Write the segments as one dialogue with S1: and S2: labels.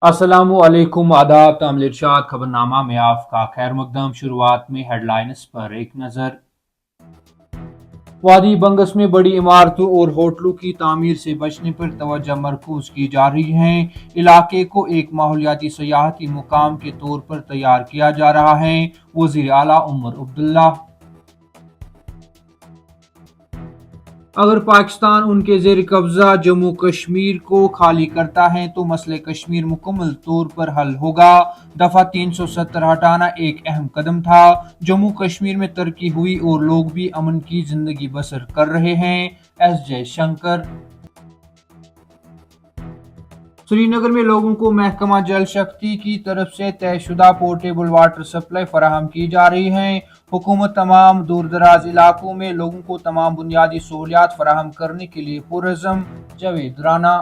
S1: अस्सलामु अलैकुम आदाब तामिल इरशाद खबरनामा में आपका खैर मकदम। शुरुआत में हेडलाइंस पर एक नज़र। वादी बंगस में बड़ी इमारतों और होटलों की तामीर से बचने पर तवज्जो मरकूज की जा रही है। इलाके को एक माहौलियाती सयाहती मुकाम के तौर पर तैयार किया जा रहा है। वज़ीर आला उमर अब्दुल्ला। अगर पाकिस्तान उनके जेर कब्जा जम्मू कश्मीर को खाली करता है तो मसले कश्मीर मुकम्मल तौर पर हल होगा। दफा 370 हटाना एक अहम कदम था। जम्मू कश्मीर में तरक्की हुई और लोग भी अमन की जिंदगी बसर कर रहे हैं। एस जयशंकर। श्रीनगर में लोगों को महकमा जल शक्ति की तरफ से तयशुदा पोर्टेबल वाटर सप्लाई फराहम की जा रही है। हुकूमत तमाम दूर दराज इलाकों में लोगों को तमाम बुनियादी सहूलियात फराहम करने के लिए पुरज़म। जावेद राना।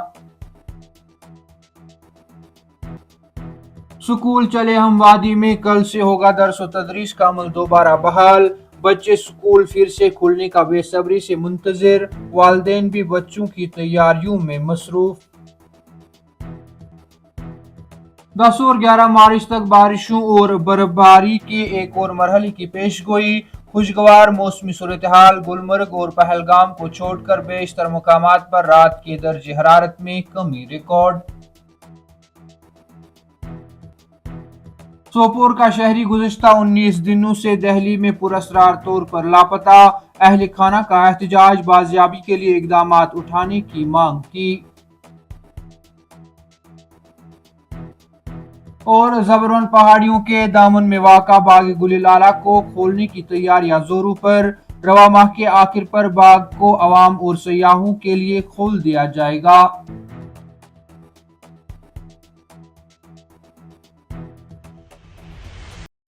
S1: स्कूल चले हम वादी में कल से होगा दर्स व तदरीस का अमल दोबारा बहाल। बच्चे स्कूल फिर से खुलने का बेसब्री से मुंतजिर। वालिदैन भी बच्चों की तैयारियों में मसरूफ। 10 और 11 मार्च तक बारिशों और बर्फबारी के एक और मरहले की पेशगोई। खुशगवार मौसमी सूरत हाल। गुलमर्ग और पहलगाम को छोड़कर बेशतर मकामात पर रात के दर्जे हरारत में कमी रिकॉर्ड। सोपोर का शहरी गुज़िश्ता 19 दिनों से दहली में पुरअसरार तौर पर लापता। अहल खाना का एहतजाज। बाजियाबी के लिए इकदाम उठाने की मांग की। और ज़बरवन पहाड़ियों के दामन में वाक़ा बाग गुलिलाला को खोलने की तैयारियां जोरों पर। रवा माह के आखिर पर बाग को अवाम और सयाहों के लिए खोल दिया जाएगा।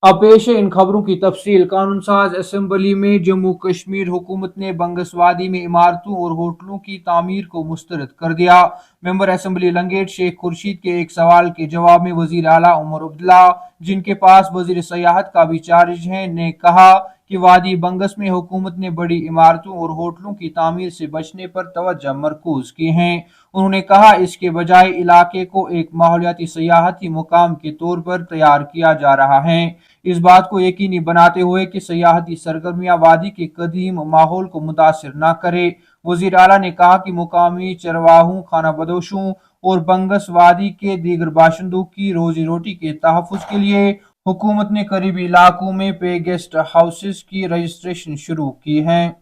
S1: अब पेश है इन खबरों की तफसील। कानून साज असम्बली में जम्मू कश्मीर हुकूमत ने बंगसवादी में इमारतों और होटलों की तामीर को मुस्तरद कर दिया। मेंबर असम्बली लंगेट शेख खुर्शीद के एक सवाल के जवाब में वजीर आला उमर अब्दुल्ला, जिनके पास वजीर सयाहत का भी चार्ज है, ने कहा कि वादी बंगस में हुकूमत ने बड़ी इमारतों और होटलों की तामीर से बचने पर तवज्जो मरकूज की है। उन्होंने कहा इसके बजाय इलाके को एक माहौलियाती सयाहती मुकाम के तौर पर तैयार किया जा रहा है। इस बात को यकीनी बनाते हुए कि सयाहती सरगर्मियां वादी के कदीम माहौल को मुतासिर न करे। वजीर आला ने कहा कि मुकामी चरवाहों, खाना बदोशों और बंगस वादी के दीगर बाशिंदों की रोजी रोटी के तहफ़्फ़ुज़ के लिए हुकूमत ने करीबी इलाकों में पे गेस्ट हाउसेस की रजिस्ट्रेशन शुरू की है।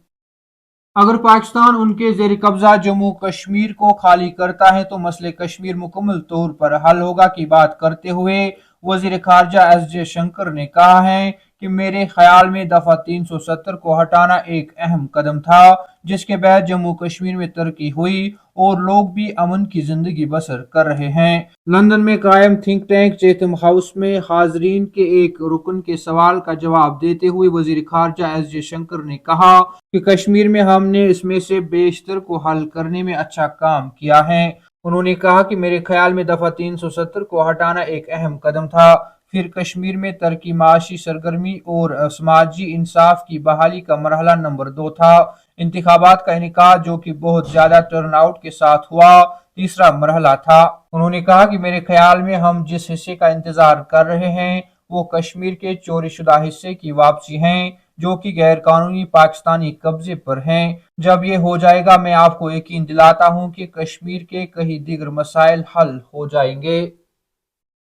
S1: अगर पाकिस्तान उनके जेर कब्जा जम्मू कश्मीर को खाली करता है तो मसले कश्मीर मुकम्मल तौर पर हल होगा की बात करते हुए वजीर खारजा एस जयशंकर ने कहा है कि मेरे ख्याल में दफा 370 को हटाना एक अहम कदम था, जिसके बाद जम्मू कश्मीर में तरक्की हुई और लोग भी अमन की जिंदगी बसर कर रहे हैं। लंदन में कायम थिंक टैंक चैथम हाउस में हाजरीन के एक रुकन के सवाल का जवाब देते हुए वजीर खारजा एस जयशंकर ने कहा कि कश्मीर में हमने इसमें से बेशतर को हल करने में अच्छा काम किया है। उन्होंने कहा कि मेरे ख्याल में दफा 370 को हटाना एक अहम कदम था। फिर कश्मीर में तरक्की, माशी सरगर्मी और समाजी इंसाफ की बहाली का मरहला नंबर 2 था। इंतखाबात का इनेकाद जो कि बहुत ज्यादा टर्नआउट के साथ हुआ, तीसरा मरहला था। उन्होंने कहा कि मेरे ख्याल में हम जिस हिस्से का इंतजार कर रहे हैं वो कश्मीर के चोरी शुदा हिस्से की वापसी है, जो कि गैर कानूनी पाकिस्तानी कब्जे पर हैं। जब ये हो जाएगा मैं आपको यकीन दिलाता हूँ कि कश्मीर के कई दीगर मसाइल हल हो जाएंगे।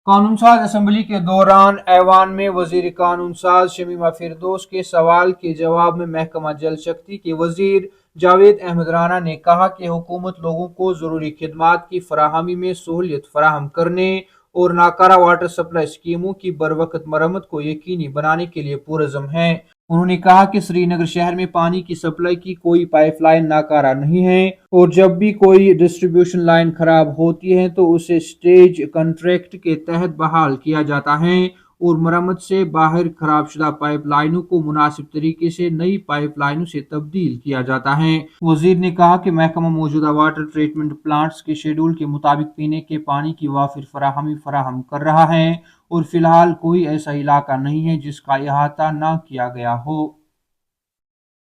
S1: कानून साज असम्बली के दौरान ऐवान में वजीर कानून साज शमीमा फिरदौस के सवाल के जवाब में महकमा जल शक्ति के वजीर जावेद अहमद राना ने कहा कि हुकूमत लोगों को जरूरी खिदमात की फराहमी में सहूलियत फराहम करने और नाकारा वाटर सप्लाई स्कीमों की बरवकत मरम्मत को यकीनी बनाने के लिए पुरज़म है। उन्होंने कहा कि श्रीनगर शहर में पानी की सप्लाई की कोई पाइपलाइन नाकारा नहीं है और जब भी कोई डिस्ट्रीब्यूशन लाइन खराब होती है तो उसे स्टेज कॉन्ट्रैक्ट के तहत बहाल किया जाता है और मरम्मत से बाहर खराब शुदा पाइप लाइनों को मुनासिब तरीके से नई पाइप लाइनों से तब्दील किया जाता है। वजीर ने कहा कि महकमा मौजूदा वाटर ट्रीटमेंट प्लांट्स के शेड्यूल के मुताबिक पीने के पानी की वाफिर फराहमी फराहम कर रहा है और फिलहाल कोई ऐसा इलाका नहीं है जिसका अहाता न किया गया हो।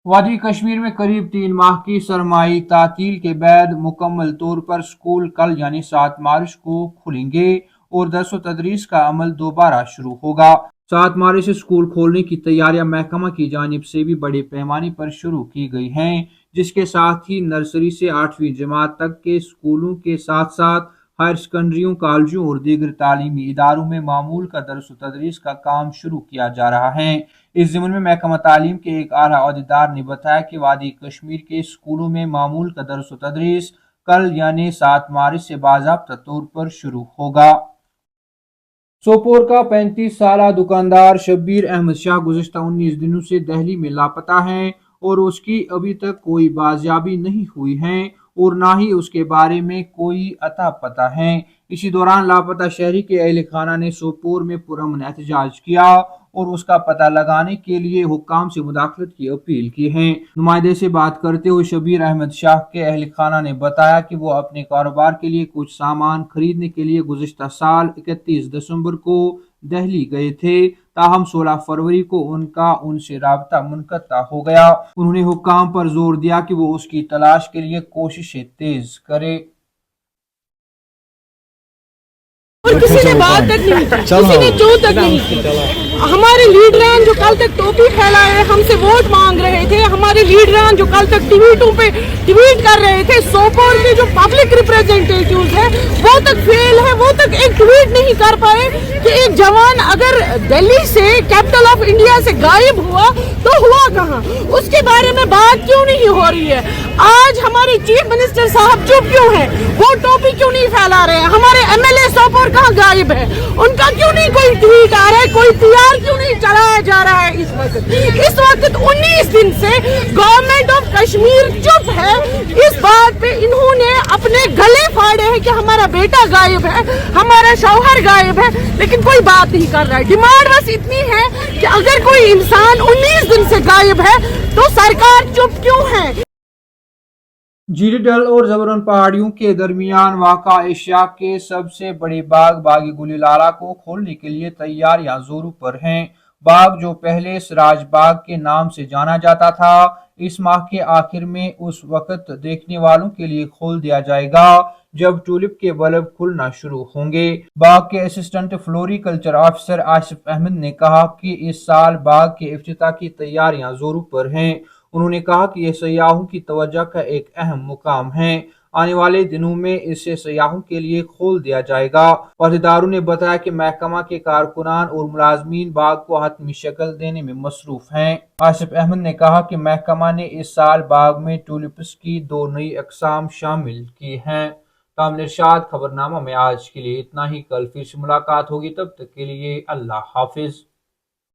S1: वादी कश्मीर में करीब 3 माह की सरमाई तातील के बाद मुकम्मल तौर पर स्कूल कल यानी 7 मार्च को खुलेंगे और दर्स व तदरीस का अमल दोबारा शुरू होगा। 7 मार्च से स्कूल खोलने की तैयारियां महकमा की जानिब से भी बड़े पैमाने पर शुरू की गई हैं, जिसके साथ ही नर्सरी से 8वीं जमात तक के स्कूलों के साथ साथ हायर सेकेंडरियों, कॉलेजों और दीगर तालीमी इदारों में मामूल का दर्स व तदरीस का काम शुरू किया जा रहा है। इस ज़िम्न में महकमा तालीम के एक आला अहदेदार ने बताया कि वादी कश्मीर के स्कूलों में मामूल का दर्स व तदरीस कल यानी 7 मार्च से बाज़ाब्ता तौर पर शुरू होगा। सोपोर का 35 साला दुकानदार शब्बीर अहमद शाह गुज़िश्ता 19 दिनों से दिल्ली में लापता है और उसकी अभी तक कोई बाजियाबी नहीं हुई है और ना ही उसके बारे में कोई अता पता है। इसी दौरान लापता शहरी के अहल खाना ने सोपोर में पुरअमन एहतजाज किया और उसका पता लगाने के लिए हुक्काम से मुदाखलत की अपील की है। नुमाइंदे से बात करते हुए शब्बीर अहमद शाह के अहल खाना ने बताया कि वो अपने कारोबार के लिए कुछ सामान खरीदने के लिए गुज़िश्ता साल 31 दिसंबर को दिल्ली गए थे, ताहम 16 फरवरी को उनसे राबता मुनक़ता हो गया। उन्होंने हुक्काम पर जोर दिया कि वो उसकी तलाश के लिए कोशिशें तेज करे।
S2: और किसी ने बात तक नहीं की, किसी ने चू तक नहीं की। हमारे लीडरान जो कल तक टोपी फैलाए हमसे वोट मांग रहे थे, हमारे लीडरान जो कल तक ट्वीटों पे ट्वीट कर रहे थे, सोपोर के जो पब्लिक रिप्रेजेंटेटिव है वो तक फेल है, वो तक एक ट्वीट नहीं कर पाए कि एक जवान अगर दिल्ली से कैपिटल ऑफ इंडिया से गायब हुआ तो हुआ कहाँ, उसके बारे में बात क्यों नहीं हो रही है। आज हमारे चीफ मिनिस्टर साहब चुप क्यों हैं, वो टोपी क्यों नहीं फैला रहे हैं, हमारे एमएलए सोपोर कहाँ गायब है, उनका क्यों नहीं कोई ट्वीट आ रहा है, कोई पीआर क्यों नहीं चलाया जा रहा है। इस वक्त 19 दिन से गवर्नमेंट ऑफ कश्मीर चुप है। इस बात पे इन्होंने अपने गले फाड़े हैं कि हमारा बेटा गायब है, हमारा शौहर गायब है, लेकिन कोई बात नहीं कर रहा है। डिमांड बस इतनी है कि अगर कोई इंसान 19 दिन से गायब है तो सरकार चुप क्यों है।
S1: जीडी डल और जबरन पहाड़ियों के दरमियान वाक़ा एशिया के सबसे बड़े बाग बागी गुलीलाला को खोलने के लिए तैयारियां जोरों पर हैं। बाग जो पहले सिराज बाग के नाम से जाना जाता था, इस माह के आखिर में उस वक्त देखने वालों के लिए खोल दिया जाएगा जब टूलिप के बल्ब खुलना शुरू होंगे। बाग के assistant floriculture officer Asif Ahmed ने कहा कि इस साल बाग के इफ्तिताह की तैयारियां जोरों पर हैं। उन्होंने कहा कि यह सयाहों की तवज्जो का एक अहम मुकाम है। आने वाले दिनों में इसे सयाहों के लिए खोल दिया जाएगा। अहदेदारों ने बताया कि महकमा के कारकुनान और मुलाजमीन बाग को हतमी शक्ल देने में मसरूफ हैं। आसिफ अहमद ने कहा कि महकमा ने इस साल बाग में टूलिप्स की 2 नई अक़साम शामिल की हैं। तामिल इरशाद खबरनामा में आज के लिए इतना ही। कल फिर से मुलाकात होगी, तब तक के लिए अल्लाह हाफिज।